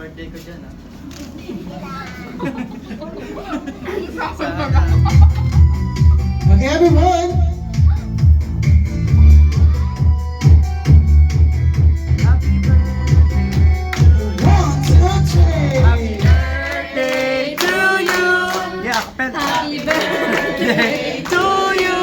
birthday ko dyan, ah. Okay, everyone. Happy birthday. 1, 2, 3. Happy birthday to you. Yeah, Happy birthday to you.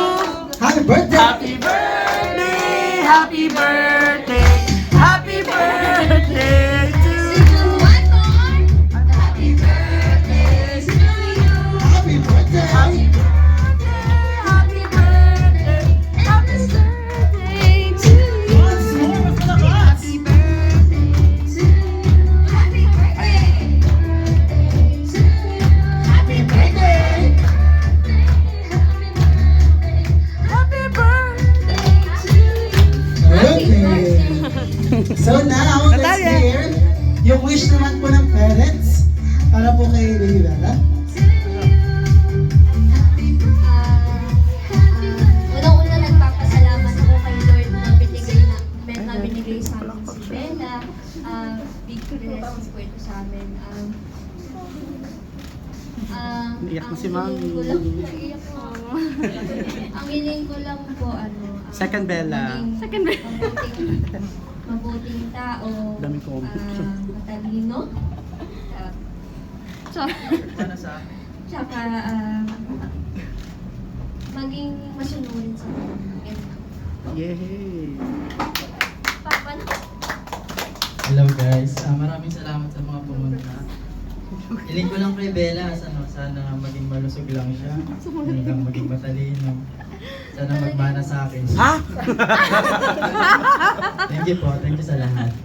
Happy birthday. Happy birthday. Happy birthday. Happy birthday to you. One more. Happy birthday to you. Happy birthday. Happy birthday. Happy birthday. Happy birthday to you. Once more, mas malakas. Happy birthday to you. Happy birthday. Happy birthday. Happy birthday. To you. Happy Okay. birthday. So now, let's hear yung wish naman po ng parents para po kay Rivera. Unang-una nagpapasalamat ako kay Lord na binigay sa amin si Bella. Big blessings po ito sa amin. Iyak na si ang Mami. hiling ko lang- Iyak na ako. Ang hiling ko lang po, Second Bella. Mabuting tao, Daming comment. matalino, Sana sa akin. tsaka maging masunurin sa mga. Yay! Papa na. Hello guys, maraming salamat sa mga pumunta. Hiling ko lang kay Bella, sana maging malusog lang siya. Hindi lang maging matalino. Sana magmana sa akin. Ha? Thank you po, thank you sa lahat.